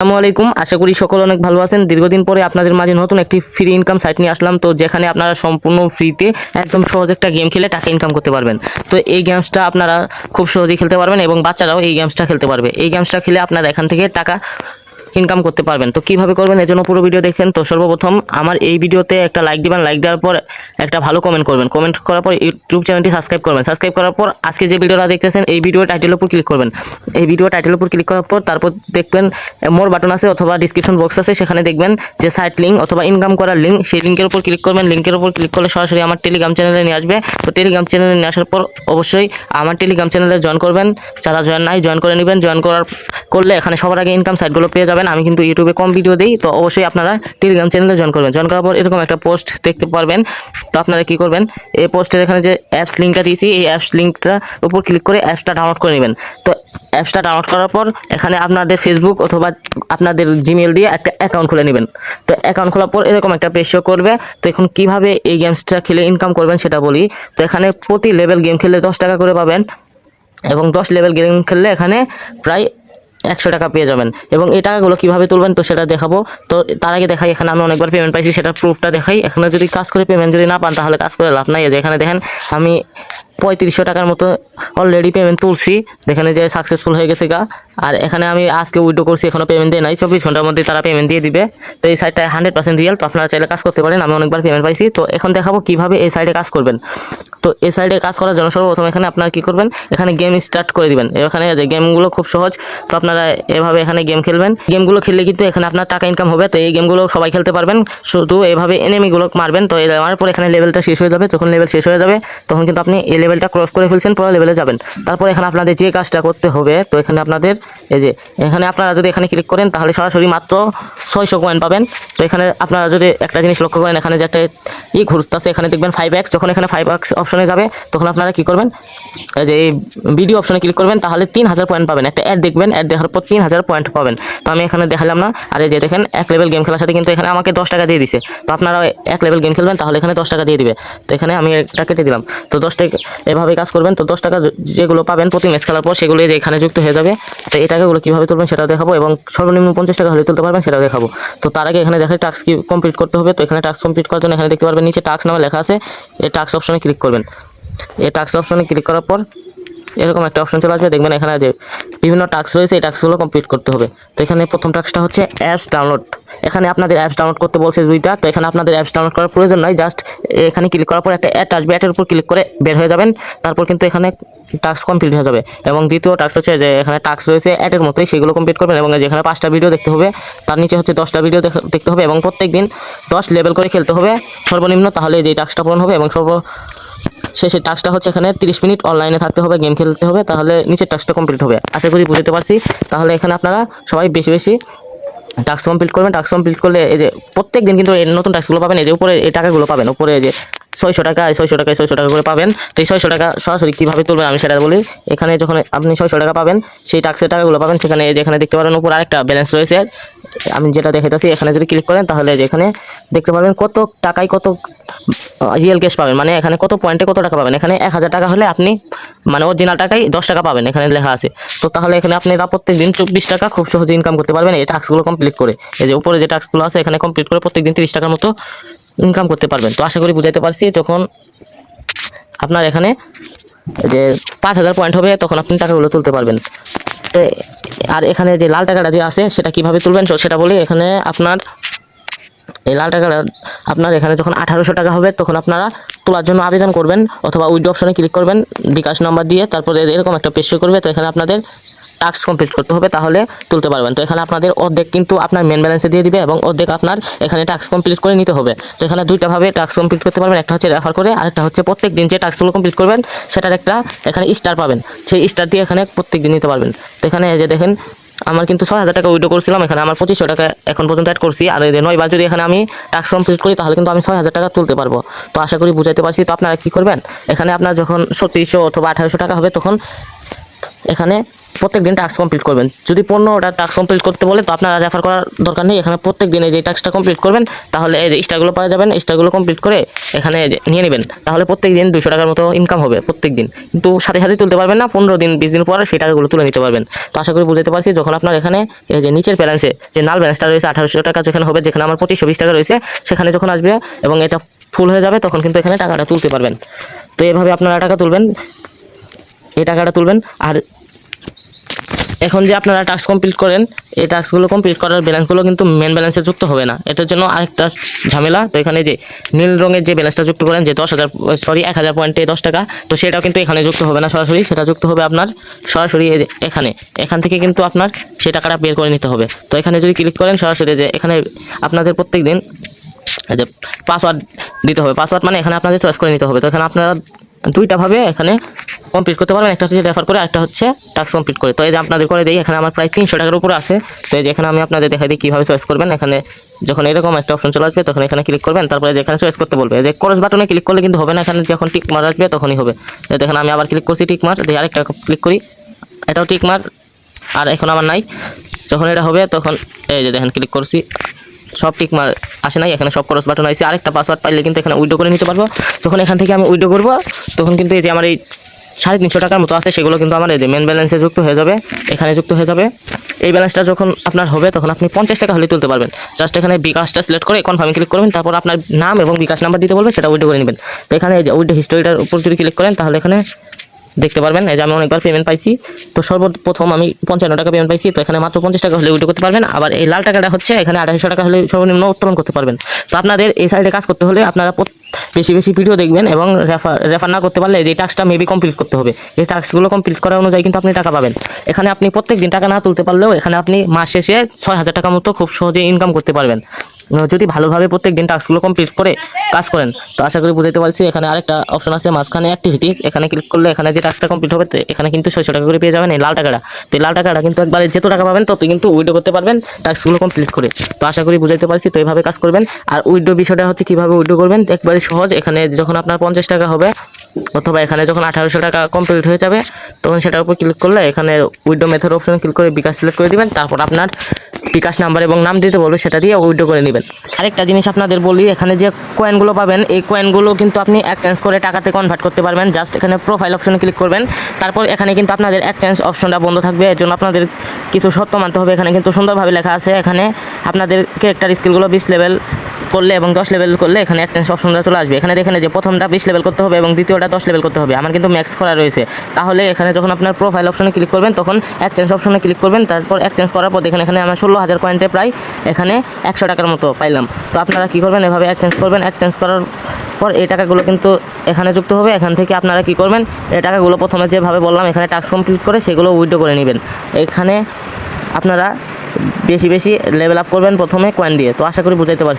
আসসালামু আলাইকুম। আশা করি সকলে অনেক ভালো আছেন। দীর্ঘদিন পরে আপনাদের মাঝে নতুন একটি ফ্রি ইনকাম সাইট নিয়ে আসলাম, তো যেখানে আপনারা সম্পূর্ণ ফ্রিতে একদম সহজ একটা গেম খেলে টাকা ইনকাম করতে পারবেন। তো এই গেমসটা আপনারা খুব সহজেই খেলতে পারবেন এবং বাচ্চারাও এই গেমসটা খেলতে পারবে। এই গেমসটা খেলে আপনারা এখান থেকে টাকা ইনকাম করতে পারবেন। তো কিভাবে করবেন এর জন্য পুরো ভিডিও দেখেন। তো সর্বপ্রথম আমার এই ভিডিওতে একটা লাইক দিবেন, লাইক দেওয়ার পর একটা ভালো কমেন্ট করবেন, কমেন্ট করার পর ইউটিউব চ্যানেলটি সাবস্ক্রাইব করবেন, সাবস্ক্রাইব করার পর আজকে যে ভিডিওটা দেখতেছেন এই ভিডিও টাইটেলের উপর ক্লিক করবেন। এই ভিডিও টাইটেলের উপর ক্লিক করার পর তারপর দেখবেন মোর বাটন আছে অথবা ডিসক্রিপশন বক্স আছে, সেখানে দেখবেন যে সাইট লিঙ্ক অথবা ইনকাম করার লিঙ্ক, সেই লিঙ্কের উপর ক্লিক করবেন। লিঙ্কের উপর ক্লিক করলে সরাসরি আমার টেলিগ্রাম চ্যানেলে নিয়ে আসবে। তো টেলিগ্রাম চ্যানেলে নিয়ে আসার পর অবশ্যই আমার টেলিগ্রাম চ্যানেলে জয়েন করবেন। যারা জয়েন নাই জয়েন করে নেবেন। জয়েন করলে এখানে সবার আগে ইনকাম সাইটগুলো পেয়ে যাবেন। আমি কিন্তু ইউটিউবে কম ভিডিও দিই, তো অবশ্যই আপনারা টেলিগ্রাম চ্যানেলে জয়েন করবেন। জয়েন করার পর এরকম একটা পোস্ট দেখতে পারবেন। তো আপনারা কি করবেন, এই পোস্টের এখানে যে অ্যাপস লিঙ্কটা দিয়েছি এই অ্যাপস লিঙ্কটার উপর ক্লিক করে অ্যাপসটা ডাউনলোড করে নেবেন। তো অ্যাপসটা ডাউনলোড করার পর এখানে আপনাদের ফেসবুক অথবা আপনাদের জিমেল দিয়ে একটা অ্যাকাউন্ট খুলে নেবেন। তো অ্যাকাউন্ট খোলার পর এরকম একটা পেজ শো করবে। তো এখন কিভাবে এই গেমসটা খেলে ইনকাম করবেন সেটা বলি। তো এখানে প্রতি লেভেল গেম খেললে 10 টাকা করে পাবেন এবং 10 লেভেল গেম খেললে এখানে প্রায় 100 টাকা পেয়ে যাবেন। এবং এই টাকাগুলো কীভাবে তুলবেন তো সেটা দেখাবো। তো তার আগে দেখাই, এখানে আমি অনেকবার পেমেন্ট পাইছি সেটার প্রুফটা দেখাই। এখানে যদি কাজ করে পেমেন্ট যদি না পান তাহলে কাজ করে লাভ নাই। এখানে দেখেন আমি 3500 টাকার মতো অলরেডি পেমেন্ট তুলছি, দেখেন যে সাকসেসফুল হয়ে গেছে গা। আর এখানে আমি আজকে উইথড্র করছি, এখনও পেমেন্ট দেয় নাই। 24 ঘন্টার মধ্যে তারা পেমেন্ট দিয়ে দিবে। তো এই সাইটটা 100% রিয়েল, তো আপনারা চাইলে কাজ করতে পারেন। আমি অনেকবার পেমেন্ট পাইছি। তো এখন দেখাবো কীভাবে এই সাইটে কাজ করবেন। তো এই সাইডে কাজ করার জন্য সর্বপ্রথম এখানে আপনারা কী করবেন, এখানে গেম স্টার্ট করে দিবেন। এখানে যে গেমগুলো খুব সহজ, তো আপনারা এভাবে এখানে গেম খেলবেন। গেমগুলো খেললে কিন্তু এখানে আপনার টাকা ইনকাম হবে। তো এই গেমগুলো সবাই খেলতে পারবেন, শুধু এভাবে এনিমিগুলো মারবেন। তো আমার পর এখানে লেভেলটা শেষ হয়ে যাবে। যখন লেভেল শেষ হয়ে যাবে তখন কিন্তু আপনি এই লেভেলটা ক্রস করে ফেলছেন, পরের লেভেলে যাবেন। তারপর এখানে আপনাদের যে কাজটা করতে হবে, তো এখানে আপনাদের এই যে এখানে আপনারা যদি এখানে ক্লিক করেন তাহলে সরাসরি মাত্র 600 কয়েন পাবেন। তো এখানে আপনারা যদি একটা জিনিস লক্ষ্য করেন, এখানে যে একটা ঘুরতেছে এখানে দেখবেন 5x। যখন এখানে 5x অপশনে যাবে তখন আপনারা কি করবেন, এই যে এই ভিডিও অপশনে ক্লিক করবেন, তাহলে 3000 পয়েন্ট পাবেন। একটা অ্যাড দেখবেন, অ্যাড দেখার পর 3000 পয়েন্ট পাবেন। তো আমি এখানে দেখালাম না। আর এই যে দেখেন এক লেভেল গেম খেলার সাথে কিন্তু এখানে আমাকে 10 টাকা দিয়ে দিছে। তো আপনারা এক লেভেল গেম খেলবেন তাহলে এখানে 10 টাকা দিয়ে দিবে। তো এখানে আমি এটা কেটে দিলাম। তো 10 টাকা এভাবে কাজ করবেন। তো 10 টাকা যেগুলো পাবেন প্রতি ম্যাচ খেলার পর সেগুলো যে এখানে যুক্ত হয়ে যাবে। তো এই টাকাগুলো কীভাবে তুলবেন সেটাও দেখাবো এবং সর্বনিম্ন 50 টাকা হলে তুলতে পারবেন সেটাও দেখাবো। তো তার আগে এখানে দেখে টাস্ক কি কমপ্লিট করতে হবে। তো এখানে টাস্ক কমপ্লিট করার জন্য এখানে দেখতে পারবেন নিচে টাস্ক নামে লেখা আছে, এই টাস্ক অপশনে ক্লিক করবেন। এই টাস্ক অপশনে ক্লিক করার পর এরকম একটা অপশন চলে আসবে, দেখবেন এখানে যে বিভিন্ন টাস্ক রয়েছে, এই টাস্কগুলো কমপ্লিট করতে হবে। তো এখানে প্রথম টাস্কটা হচ্ছে অ্যাপস ডাউনলোড। এখানে আপনাদের অ্যাপস ডাউনলোড করতে বলছে 2টা। তো এখানে আপনাদের অ্যাপস ডাউনলোড করার প্রয়োজন নাই, জাস্ট এখানে ক্লিক করার পর একটা অ্যাড আসবে, অ্যাডের উপর ক্লিক করে বের হয়ে যাবেন। তারপর কিন্তু এখানে টাস্ক কমপ্লিট হয়ে যাবে। এবং দ্বিতীয় টাস্ক হচ্ছে যে এখানে টাস্ক রয়েছে অ্যাডের মতোই, সেগুলো কমপ্লিট করবেন। এবং যেখানে 5টা ভিডিও দেখতে হবে, তার নিচে হচ্ছে 10টা ভিডিও দেখতে হবে এবং প্রত্যেক দিন 10 লেভেল করে খেলতে হবে সর্বনিম্ন, তাহলে যে টাস্কটা পূরণ হবে। এবং শেষের টাস্কটা হচ্ছে এখানে 30 মিনিট অনলাইনে থাকতে হবে, গেম খেলতে হবে, তাহলে নিচের টাস্কটা কমপ্লিট হবে। আশা করি বুঝতে পারছি। তাহলে এখানে আপনারা সবাই বেশি বেশি টাস্ক কমপ্লিট করবেন। টাস্ক কমপ্লিট করলে এই যে প্রত্যেক দিন কিন্তু এই নতুন টাস্কগুলো পাবেন। এই যে উপরে এই টাকাগুলো পাবেন, উপরে যে 600 টাকা 600 টাকা 600 টাকা করে পাবেন। তো এই 600 টাকা সরাসরি কীভাবে তুলবেন আমি সেটা বলি। এখানে যখন আপনি 600 টাকা পাবেন, সেই টাস্কের টাকাগুলো পাবেন সেখানে যেখানে দেখতে পারেন উপর আরেকটা ব্যালেন্স রয়েছে, আমি যেটা দেখাইতেছি। এখানে যদি ক্লিক করেন তাহলে যেখানে দেখতে পারবেন কত টাকায় কত রিয়েল ক্যাশ পাবেন, মানে এখানে কত পয়েন্টে কত টাকা পাবেন। এখানে 1000 টাকা হলে আপনি মানে অরিজিনাল টাকায় 10 টাকা পাবেন, এখানে লেখা আছে। তো তাহলে এখানে আপনারা প্রত্যেক দিন 24 টাকা খুব সহজে ইনকাম করতে পারবেন এই টাস্কগুলো কমপ্লিট করে। এই যে উপরে যে টাস্কগুলো আছে এখানে কমপ্লিট করে প্রত্যেক দিন 30 টাকার মতো ইনকাম করতে পারবেন। তো আশা করি বুঝাইতে পারছি। তখন আপনার এখানে যে 5000 পয়েন্ট হবে তখন আপনি টাকাগুলো তুলতে পারবেন। আর এখানে যে লাল টাকাটা যে আছে সেটা কিভাবে তুলবেন সেটা বলি। এখানে আপনার এই লাল টাকাটা আপনার এখানে যখন 1800 টাকা হবে তখন আপনারা তোলার জন্য আবেদন করবেন অথবা উইথড্র অপশনে ক্লিক করবেন বিকাশ নাম্বার দিয়ে। তারপরে এরকম একটা পেজ শো করবে। তো এখানে আপনাদের টাস্ক কমপ্লিট করতে হবে, তাহলে তুলতে পারবেন। তো এখানে আপনাদের অর্ধেক কিন্তু আপনার মেন ব্যালেন্সে দিয়ে দিবে এবং অর্ধেক আপনার এখানে টাস্ক কমপ্লিট করে নিতে হবে। তো এখানে 2টা ভাবে টাস্ক কমপ্লিট করতে পারবেন, একটা হচ্ছে রেফার করে, আরেকটা হচ্ছে প্রত্যেক দিন যে টাস্কগুলো কমপ্লিট করবেন সেটার একটা এখানে স্টার পাবেন, সেই স্টার দিয়ে এখানে প্রত্যেক দিন নিতে পারবেন। তো এখানে যে দেখেন আমার কিন্তু 6000 টাকা উইথড্র করছিলাম, এখানে আমার 2500 টাকা এখন পর্যন্ত অ্যাড করছি। আর এই যে 9 বার যদি এখানে আমি টাস্ক কমপ্লিট করি তাহলে কিন্তু আমি 6000 টাকা তুলতে পারবো। তো আশা করি বুঝাইতে পারছি। তো আপনারা কি করবেন, এখানে আপনার যখন 3700 অথবা 1800 টাকা হবে তখন এখানে প্রত্যেক দিন টাস্ক কমপ্লিট করবেন। যদি 15টা টাস্ক কমপ্লিট করতে বলে তো আপনারা রেফার করার দরকার নেই, এখানে প্রত্যেক দিনে যে টাস্কটা কমপ্লিট করবেন তাহলে এই স্টারগুলো পাওয়া যাবেন, স্টারগুলো কমপ্লিট করে এখানে নিয়ে নেবেন, তাহলে প্রত্যেক দিন 200 টাকার মতো ইনকাম হবে প্রত্যেক দিন। কিন্তু সাথে সাথে তুলতে পারবেন না, 15 দিন 20 দিন পর সেই টাকাগুলো তুলে নিতে পারবেন। তো আশা করি বুঝতে পারছি। যখন আপনার এখানে এই যে নিচের ব্যালেন্সে যে নাল ব্যালেন্সটা রয়েছে 1800 টাকা যেখানে হবে, যেখানে আমার 2520 টাকা রয়েছে সেখানে যখন আসবে এবং এটা ফুল হয়ে যাবে তখন কিন্তু এখানে টাকাটা তুলতে পারবেন। তো এভাবে আপনারা টাকা তুলবেন, এই টাকাটা তুলবেন। আর এখন যে আপনারা টাস্ক কমপ্লিট করেন, এই টাস্কগুলো কমপ্লিট করার ব্যালেন্সগুলো কিন্তু মেন ব্যালেন্সে যুক্ত হবে না, এটার জন্য আরেকটা ঝামেলা। তো এখানে যে নীল রঙের যে ব্যালেন্সটা যুক্ত করেন যে 1000 পয়েন্টে 10 টাকা, তো সেটাও কিন্তু এখানে যুক্ত হবে না সরাসরি, সেটা যুক্ত হবে আপনার সরাসরি এখান থেকে কিন্তু আপনার সেই টাকাটা বের করে নিতে হবে। তো এখানে যদি ক্লিক করেন সরাসরি যে এখানে আপনাদের প্রত্যেক দিন যে পাসওয়ার্ড দিতে হবে, পাসওয়ার্ড মানে এখানে আপনাদের চয়েস করে নিতে হবে। তো এখানে আপনারা দুইটা ভাবে এখানে কমপ্লিট করতে পারবেন, একটা হচ্ছে রেফার করে, একটা হচ্ছে টাস্ক কমপ্লিট করে। তো এই যে আপনাদের করে দিই, এখানে আমার প্রায় 300 টাকার উপরে আছে। তো এই যে এখানে আমি আপনাদের দেখাই দিই কীভাবে চয়েস করবেন। এখানে যখন এরকম একটা অপশন চলে আসবে তখন এখানে ক্লিক করবেন, তারপরে যে এখানে চয়েস করতে বলবে, যে ক্রস বাটনে ক্লিক করলে কিন্তু হবে না, এখানে যখন টিক মার আসবে তখনই হবে। দেখেন আমি আবার ক্লিক করছি টিক মার, দিয়ে আরেকটা ক্লিক করি, এটাও টিক মার, আর এখন আমার নাই। যখন এটা হবে তখন এই যে দেখেন ক্লিক করছি, সব টিক মার আসে নাই, এখানে সব ক্রস বাটন আছে। আরেকটা পাসওয়ার্ড পাইলে কিন্তু এখানে উইড্রো করে নিতে পারবো। যখন এখান থেকে আমি উইড্রো করবো তখন কিন্তু এই যে আমার এই 350 টাকার মতো আছে সেগুলো কিন্তু আমার এই যে মেন ব্যালেন্সে যুক্ত হয়ে যাবে, এখানে যুক্ত হয়ে যাবে। এই ব্যালেন্সটা যখন আপনার হবে তখন আপনি 50 টাকা হলে তুলতে পারবেন। জাস্ট এখানে বিকাশটা সিলেক্ট করে কনফার্মে ক্লিক করবেন, তারপর আপনার নাম এবং বিকাশ নাম্বার দিতে বলবে, সেটা উইড্রো করে নেবেন। তো এখানে এই যে উইড্রো হিস্টোরিটার উপর যদি ক্লিক করেন তাহলে এখানে দেখতে পারবেন এই যে আমি অনেকবার পেমেন্ট পাইছি। তো সর্বপ্রথম আমি 55 টাকা পেমেন্ট পাইছি, তো এখানে মাত্র 50 টাকা হলে উইড্রো করতে পারবেন। আবার এই লাল টাকাটা হচ্ছে এখানে 2800 টাকা হলে সর্বনিম্ন উত্তোলন করতে পারবেন। তো আপনাদের এই সাইডে কাজ করতে হলে আপনারা বেশি বেশি ভিডিও দেখবেন এবং রেফার না করতে পারলে যে টাস্কটা মেবি কমপ্লিট করতে হবে, এই টাস্কগুলো কমপ্লিট করা অনুযায়ী কিন্তু আপনি টাকা পাবেন। এখানে আপনি প্রত্যেক দিন টাকা না তুলতে পারলেও এখানে আপনি মাস শেষে 6000 টাকা মতো খুব সহজে ইনকাম করতে পারবেন যদি ভালোভাবে প্রত্যেক দিন টাস্কগুলো কমপ্লিট করে কাজ করেন। তো আশা করি বুঝতে পারছি। এখানে আরেকটা অপশন আছে মাঝখানে অ্যাক্টিভিটিস, এখানে ক্লিক করলে এখানে যে টাস্কটা কমপ্লিট হবে এখানে কিন্তু 600 টাকা করে পেয়ে যাবেন এই লাল টাকাটা। তো এই লাল টাকাটা কিন্তু একবারে যত টাকা পাবেন তত কিন্তু উইড্রো করতে পারবেন টাস্কগুলো কমপ্লিট করে। তো আশা করি বুঝাইতে পারছি। তো এইভাবে কাজ করবেন। আর উইড্রো বিষয়টা হচ্ছে কীভাবে উইড্রো করবেন, একবারে সহজ। এখানে যখন আপনার 50 টাকা হবে অথবা এখানে যখন 1800 টাকা কমপ্লিট হয়ে যাবে তখন সেটার উপর ক্লিক করলে এখানে উইড্রো মেথড অপশনে ক্লিক করে বিকাশ সিলেক্ট করে দিবেন, তারপর আপনার বিকাশ নাম্বার এবং নাম দিতে বলবে, সেটা দিয়ে উইড্রো করে নেবেন। আরেকটা জিনিস আপনাদের বলি, এখানে যে কয়েনগুলো পাবেন এই কয়েনগুলো কিন্তু আপনি এক্সচেঞ্জ করে টাকাতে কনভার্ট করতে পারবেন। জাস্ট এখানে প্রোফাইল অপশনে ক্লিক করবেন, তারপর এখানে কিন্তু আপনাদের এক্সচেঞ্জ অপশনটা বন্ধ থাকবে, এর জন্য আপনাদের কিছু শর্ত মানতে হবে। এখানে কিন্তু সুন্দরভাবে লেখা আছে, এখানে আপনাদের ক্যারেক্টার স্কিলগুলো 20 লেভেল করলে এবং 10 লেভেল করলে এখানে এক্সচেঞ্জ অপশনটা চলে আসবে। এখানে দেখেন যে প্রথমটা 20 লেভেল করতে হবে এবং দ্বিতীয়টা 10 লেভেল করতে হবে। আমার কিন্তু ম্যাক্স করা রয়েছে। তাহলে এখানে যখন আপনার প্রোফাইল অপশনে ক্লিক করবেন তখন এক্সচেঞ্জ অপশনে ক্লিক করবেন, তারপর এক্সচেঞ্জ করার পর দেখেন এখানে আমার 16000 পয়েন্টে প্রায় এখানে 100 টাকার মতো পাইলাম। তো আপনারা কী করবেন, এভাবে এক্সচেঞ্জ করবেন। এক্সচেঞ্জ করার পর এই টাকাগুলো কিন্তু এখানে যুক্ত হবে। এখান থেকে আপনারা কী করবেন, এই টাকাগুলো প্রথমে যেভাবে বললাম এখানে টাস্ক কমপ্লিট করে সেগুলো উইথড্র করে নেবেন। এখানে আপনারা বেশি বেশি লেভেল আপ করবেন প্রথমে কয়েন দিয়ে। তো আশা করি বুঝাইতে পারছি।